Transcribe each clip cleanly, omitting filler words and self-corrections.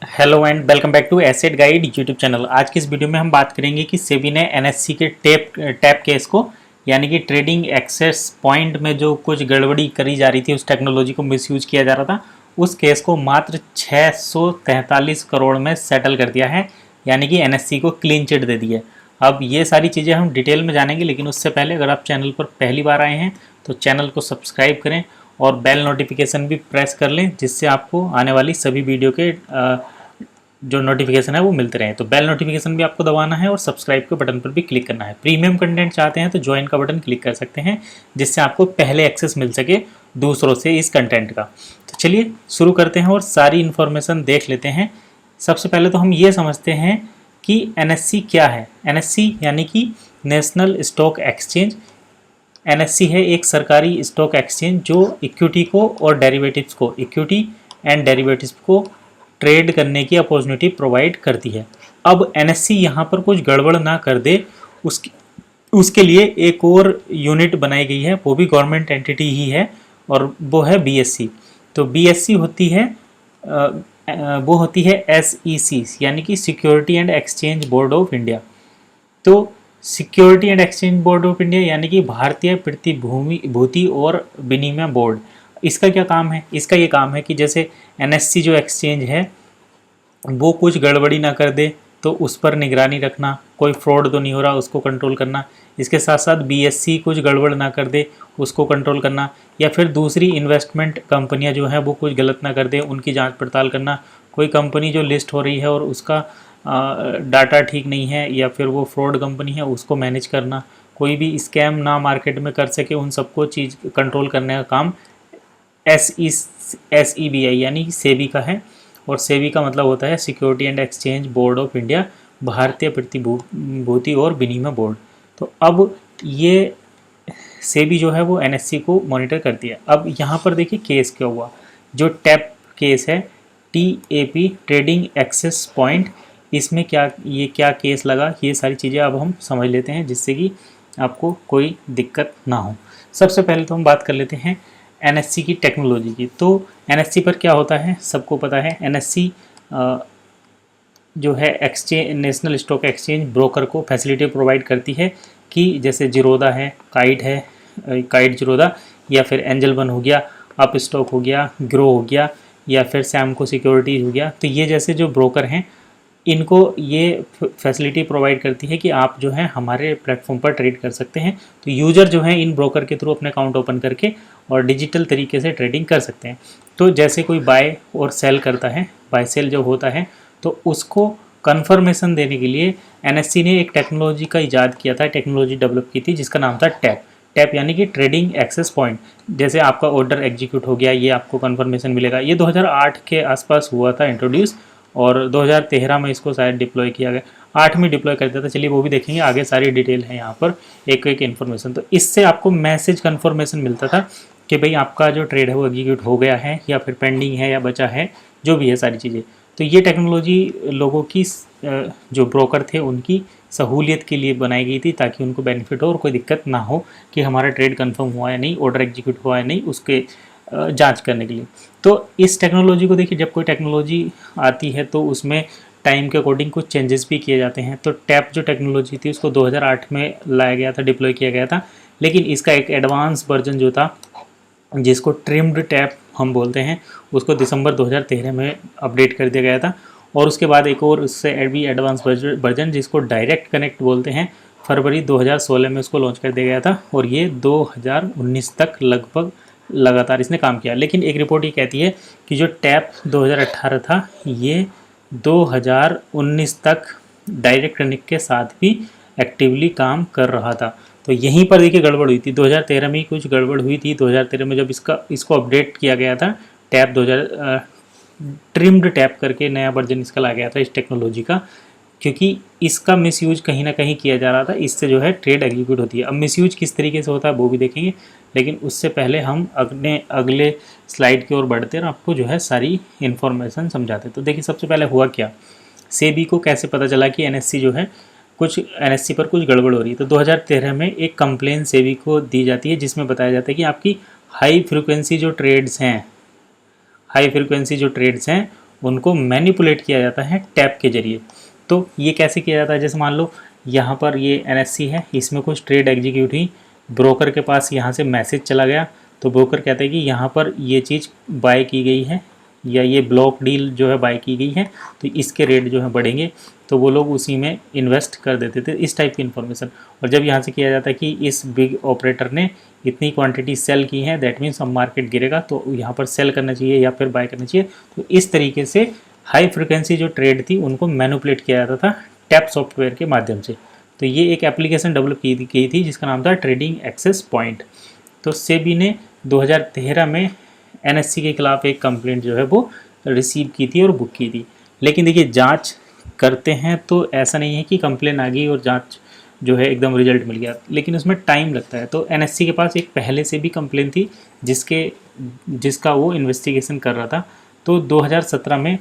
Hello and welcome back to Asset Guide YouTube channel. आज की इस वीडियो में हम बात करेंगे कि सेबी ने एनएससी के टैप केस को यानी कि ट्रेडिंग एक्सेस पॉइंट में जो कुछ गड़बड़ी करी जा रही थी, उस टेक्नोलॉजी को मिसयूज किया जा रहा था, उस केस को मात्र 643 करोड़ में सेटल कर दिया है, यानी कि एनएससी को क्लीन चिट दे दी है। अब ये सारी चीज़ें हम डिटेल में जानेंगे, लेकिन उससे पहले अगर आप चैनल पर पहली बार आए हैं तो चैनल को सब्सक्राइब करें और बेल नोटिफिकेशन भी प्रेस कर लें, जिससे आपको आने वाली सभी वीडियो के जो नोटिफिकेशन है वो मिलते रहे। तो बेल नोटिफिकेशन भी आपको दबाना है और सब्सक्राइब के बटन पर भी क्लिक करना है। प्रीमियम कंटेंट चाहते हैं तो ज्वाइन का बटन क्लिक कर सकते हैं, जिससे आपको पहले एक्सेस मिल सके दूसरों से इस कंटेंट का। तो चलिए शुरू करते हैं और सारी इन्फॉर्मेशन देख लेते हैं। सबसे पहले तो हम ये समझते हैं कि एनएससी क्या है। एनएससी यानी कि नेशनल स्टॉक एक्सचेंज। एनएससी है एक सरकारी स्टॉक एक्सचेंज जो इक्विटी को और डेरिवेटिव्स को, इक्विटी एंड डेरिवेटिव्स को ट्रेड करने की अपॉर्चुनिटी प्रोवाइड करती है। अब एनएससी यहाँ पर कुछ गड़बड़ ना कर दे, उसके लिए एक और यूनिट बनाई गई है, वो भी गवर्नमेंट एंटिटी ही है, और वो है बीएससी। तो बीएससी होती है वो होती है एसईसी, यानी कि security and exchange board of India. तो security and exchange board of India यानी कि भारतीय प्रतिभूति और विनिमय बोर्ड। इसका क्या काम है? इसका ये काम है कि जैसे एनएससी जो एक्सचेंज है वो कुछ गड़बड़ी ना कर दे, तो उस पर निगरानी रखना, कोई फ्रॉड तो नहीं हो रहा उसको कंट्रोल करना। इसके साथ साथ बीएससी कुछ गड़बड़ ना कर दे, उसको कंट्रोल करना, या फिर दूसरी इन्वेस्टमेंट कंपनियां जो हैं वो कुछ गलत ना कर दे, उनकी जांच पड़ताल करना। कोई कंपनी जो लिस्ट हो रही है और उसका डाटा ठीक नहीं है या फिर वो फ्रॉड कंपनी है, उसको मैनेज करना। कोई भी स्कैम ना मार्केट में कर सके, उन सबको चीज़ कंट्रोल करने का काम SEBI यानी सेबी का है। और सेबी का मतलब होता है security and exchange board of India, भारतीय प्रतिभूति और विनिमय बोर्ड। तो अब ये सेबी जो है वो एनएससी को मॉनिटर करती है। अब यहाँ पर देखिए केस क्या हुआ। जो टैप केस है, TAP ट्रेडिंग एक्सेस पॉइंट, इसमें क्या केस लगा, ये सारी चीज़ें अब हम समझ लेते हैं, जिससे कि आपको कोई दिक्कत ना हो। सबसे पहले तो हम बात कर लेते हैं एनएससी की टेक्नोलॉजी की। तो एनएससी पर क्या होता है सबको पता है। एनएससी जो है exchange, national stock exchange broker को फैसिलिटी प्रोवाइड करती है कि जैसे जीरोधा है, काइट जीरोधा, या फिर एंजल वन हो गया, अप स्टॉक हो गया, ग्रो हो गया, या फिर सैमको सिक्योरिटीज हो गया। तो ये जैसे जो ब्रोकर हैं, इनको ये फैसिलिटी प्रोवाइड करती है कि आप जो है हमारे प्लेटफॉर्म पर ट्रेड कर सकते हैं। तो यूज़र जो है इन ब्रोकर के थ्रू अपने अकाउंट ओपन करके और डिजिटल तरीके से ट्रेडिंग कर सकते हैं। तो जैसे कोई बाय और सेल करता है, बाय सेल जब होता है तो उसको कन्फर्मेशन देने के लिए एनएससी ने एक टेक्नोलॉजी का इजाद किया था, टेक्नोलॉजी डेवलप की थी, जिसका नाम था टैप। टैप यानी कि ट्रेडिंग एक्सेस पॉइंट। जैसे आपका ऑर्डर एग्जीक्यूट हो गया, ये आपको कन्फर्मेशन मिलेगा। ये 2008 के आसपास हुआ था इंट्रोड्यूस, और 2013 में इसको शायद डिप्लॉय किया गया। 8 में डिप्लॉय कर दिया था। चलिए वो भी देखेंगे, आगे सारी डिटेल है यहाँ पर, एक एक इन्फॉर्मेशन। तो इससे आपको मैसेज कन्फर्मेशन मिलता था कि भाई आपका जो ट्रेड है वो एग्जीक्यूट हो गया है, या फिर पेंडिंग है, या बचा है, जो भी है सारी चीज़ें। तो ये टेक्नोलॉजी लोगों की, जो ब्रोकर थे उनकी सहूलियत के लिए बनाई गई थी, ताकि उनको बेनिफिट हो और कोई दिक्कत ना हो कि हमारा ट्रेड कंफर्म हुआ या नहीं, ऑर्डर एग्जीक्यूट हुआ या नहीं, उसके जांच करने के लिए। तो इस टेक्नोलॉजी को देखिए, जब कोई टेक्नोलॉजी आती है तो उसमें टाइम के अकॉर्डिंग कुछ चेंजेस भी किए जाते हैं। तो टैप जो टेक्नोलॉजी थी उसको 2008 में लाया गया था, डिप्लॉय किया गया था। लेकिन इसका एक एडवांस वर्जन जो था, जिसको ट्रिम्ड टैप हम बोलते हैं, उसको दिसंबर 2013 में अपडेट कर दिया गया था। और उसके बाद एक और उससे भी एडवांस वर्जन, जिसको डायरेक्ट कनेक्ट बोलते हैं, फरवरी 2016 में उसको लॉन्च कर दिया गया था। और ये 2019 तक लगभग लगातार इसने काम किया। लेकिन एक रिपोर्ट ये कहती है कि जो टैप 2018 था, ये 2019 तक डायरेक्ट कनेक्ट के साथ भी एक्टिवली काम कर रहा था। तो यहीं पर देखिए गड़बड़ हुई थी, 2013 में ही कुछ गड़बड़ हुई थी। 2013 में जब इसको अपडेट किया गया था, टैप 2000 ट्रिम्ड टैप करके नया वर्जन इसका लाया गया था इस टेक्नोलॉजी का, क्योंकि इसका मिसयूज कहीं ना कहीं किया जा रहा था। इससे जो है ट्रेड एग्जीक्यूट होती है। अब मिसयूज किस तरीके से होता है वो भी देखेंगे, लेकिन उससे पहले हम अगले स्लाइड की ओर बढ़ते हैं और आपको जो है सारी इन्फॉर्मेशन समझाते हैं। तो देखिए सबसे पहले हुआ क्या, सेबी को कैसे पता चला कि एनएससी जो है एनएससी पर कुछ गड़बड़ हो रही है। तो 2013 में एक कंप्लेन सेबी को दी जाती है, जिसमें बताया जाता है कि आपकी हाई फ्रिक्वेंसी जो ट्रेड्स हैं उनको मैनिपुलेट किया जाता है टैप के जरिए। तो ये कैसे किया जाता है, जैसे मान लो यहाँ पर ये NSC है, इसमें कुछ ट्रेड एग्जीक्यूट हुई, ब्रोकर के पास यहाँ से मैसेज चला गया, तो ब्रोकर कहता है कि यहाँ पर ये चीज़ बाय की गई है या ये ब्लॉक डील जो है बाय की गई है, तो इसके रेट जो है बढ़ेंगे, तो वो लोग उसी में इन्वेस्ट कर देते थे, इस टाइप की इन्फॉर्मेशन। और जब यहाँ से किया जाता है कि इस बिग ऑपरेटर ने इतनी क्वांटिटी सेल की है, दैट मीन्स अब मार्केट गिरेगा तो यहाँ पर सेल करना चाहिए या फिर बाय करना चाहिए। तो इस तरीके से हाई फ्रिक्वेंसी जो ट्रेड थी उनको मैनिपुलेट किया जाता था टैप सॉफ्टवेयर के माध्यम से। तो ये एक एप्लीकेशन डेवलप की थी जिसका नाम था ट्रेडिंग एक्सेस पॉइंट। तो सेबी ने 2013 में NSC के खिलाफ एक कंप्लेंट जो है वो रिसीव की थी और बुक की थी। लेकिन देखिए जांच करते हैं तो ऐसा नहीं है कि कंप्लेन आ गई और जांच जो है एकदम रिजल्ट मिल गया, लेकिन उसमें टाइम लगता है। तो NSC के पास एक पहले से भी कंप्लेन थी जिसका वो इन्वेस्टिगेशन कर रहा था। तो 2017 में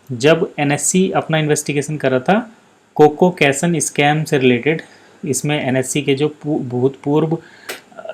जब NSC अपना इन्वेस्टिगेशन कर रहा था कोको कैसन स्कैम से रिलेटेड, इसमें NSC के जो भूतपूर्व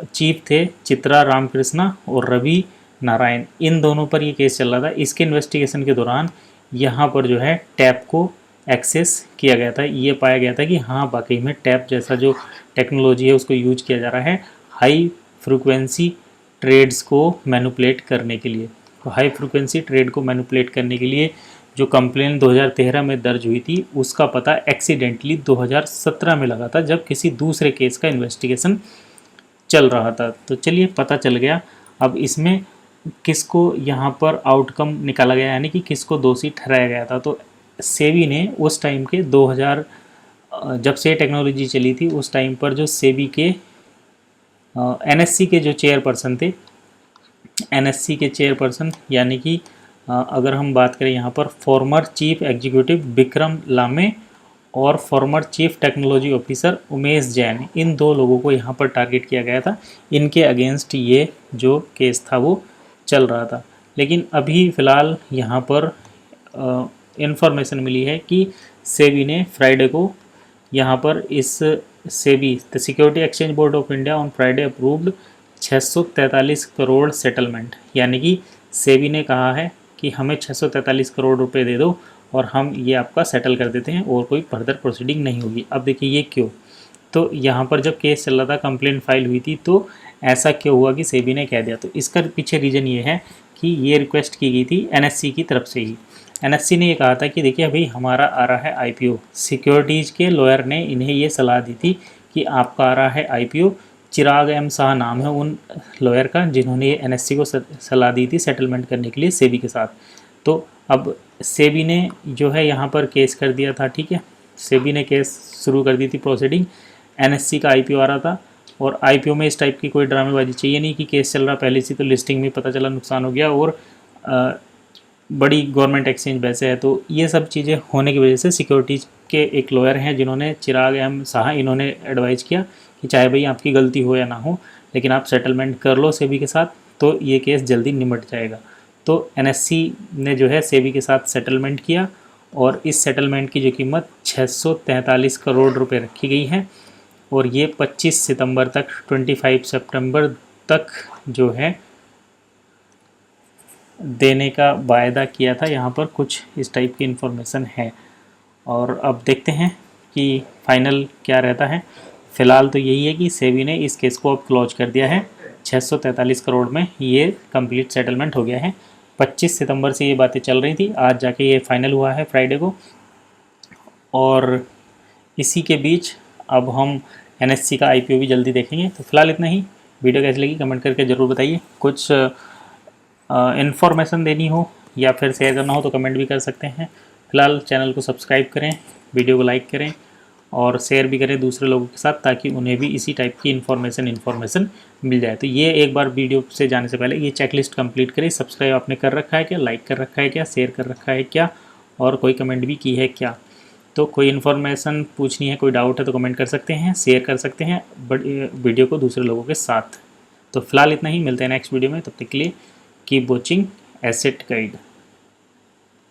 चीफ थे चित्रा रामकृष्णा और रवि नारायण, इन दोनों पर ये केस चल रहा था। इसके इन्वेस्टिगेशन के दौरान यहाँ पर जो है टैप को एक्सेस किया गया था। ये पाया गया था कि हाँ वाकई में टैप जैसा जो टेक्नोलॉजी है उसको यूज किया जा रहा है हाई फ्रिक्वेंसी ट्रेड्स को मैनिपुलेट करने के लिए। तो हाई फ्रिक्वेंसी ट्रेड को मैनिपुलेट करने के लिए जो कंप्लेन 2013 में दर्ज हुई थी उसका पता एक्सीडेंटली 2017 में लगा था, जब किसी दूसरे केस का इन्वेस्टिगेशन चल रहा था। तो चलिए पता चल गया अब इसमें किसको यहाँ पर आउटकम निकाला गया, यानी कि किसको दोषी ठहराया गया था। तो सेबी ने उस टाइम के 2000 जब से टेक्नोलॉजी चली थी उस टाइम पर जो सेबी के NSC के जो चेयरपर्सन थे, NSC के चेयरपर्सन यानी कि अगर हम बात करें यहाँ पर former chief executive Vikram Limaye और former chief technology officer Umesh Jain, इन दो लोगों को यहाँ पर टारगेट किया गया था। इनके अगेंस्ट ये जो केस था वो चल रहा था। लेकिन अभी फ़िलहाल यहाँ पर इंफॉर्मेशन मिली है कि सेबी ने फ्राइडे को यहाँ पर इस SEBI the security exchange board of India on Friday approved 643 crore settlement, यानी कि सेबी ने कहा है कि हमें 643 करोड़ रुपए दे दो और हम ये आपका सेटल कर देते हैं और कोई फर्दर प्रोसीडिंग नहीं होगी। अब देखिए ये क्यों, तो यहाँ पर जब केस चल रहा था कंप्लेंट फाइल हुई थी तो ऐसा क्यों हुआ कि सेबी ने कह दिया। तो इसका पीछे रीज़न ये है कि ये रिक्वेस्ट की गई थी NSC की तरफ से ही। NSC ने ये कहा था कि देखिए अभी हमारा आ रहा है IPO, सिक्योरिटीज़ के लॉयर ने इन्हें ये सलाह दी थी कि आपका आ रहा है IPO। चिराग M शाह नाम है उन लॉयर का जिन्होंने ये NSC को सलाह दी थी सेटलमेंट करने के लिए सेबी के साथ। तो अब सेबी ने जो है यहाँ पर केस कर दिया था, ठीक है, सेबी ने केस शुरू कर दी थी प्रोसीडिंग। NSC का IPO आ रहा था और IPO में इस टाइप की कोई ड्रामेबाजी चाहिए नहीं कि केस चल रहा पहले से तो लिस्टिंग में पता चला नुकसान हो गया और बड़ी गवर्नमेंट एक्सचेंज वैसे है। तो ये सब चीज़ें होने की वजह से सिक्योरिटीज़ के एक लॉयर हैं जिन्होंने चिराग M शाह, इन्होंने एडवाइस किया कि चाहे भाई आपकी गलती हो या ना हो लेकिन आप सेटलमेंट कर लो सेबी के साथ, तो ये केस जल्दी निमट जाएगा। तो NSC ने जो है सेबी के साथ सेटलमेंट किया और इस सेटलमेंट की जो कीमत 643 करोड़ रुपए रखी गई है और ये 25 सितंबर तक 25 सितंबर तक जो है देने का वायदा किया था। यहाँ पर कुछ इस टाइप की इन्फॉर्मेशन है और अब देखते हैं कि फाइनल क्या रहता है। फ़िलहाल तो यही है कि सेबी ने इस केस को अब क्लोज कर दिया है, 643 करोड़ में ये कंप्लीट सेटलमेंट हो गया है। 25 सितंबर से ये बातें चल रही थी, आज जाके ये फाइनल हुआ है फ्राइडे को। और इसी के बीच अब हम NSC का IPO भी जल्दी देखेंगे। तो फिलहाल इतना ही। वीडियो कैसी लगी कमेंट करके ज़रूर बताइए। कुछ इन्फॉर्मेशन देनी हो या फिर शेयर करना हो तो कमेंट भी कर सकते हैं। फिलहाल चैनल को सब्सक्राइब करें, वीडियो को लाइक करें और शेयर भी करें दूसरे लोगों के साथ ताकि उन्हें भी इसी टाइप की इन्फॉर्मेशन मिल जाए। तो ये एक बार वीडियो से जाने से पहले ये चेकलिस्ट कंप्लीट करें। सब्सक्राइब आपने कर रखा है क्या, लाइक कर रखा है क्या, शेयर कर रखा है क्या और कोई कमेंट भी की है क्या। तो कोई इन्फॉर्मेशन पूछनी है, कोई डाउट है तो कमेंट कर सकते हैं, शेयर कर सकते हैं वीडियो को दूसरे लोगों के साथ। तो फिलहाल इतना ही, मिलते हैं नेक्स्ट वीडियो में। तब तक के लिए कीप वॉचिंग एसेट गाइड।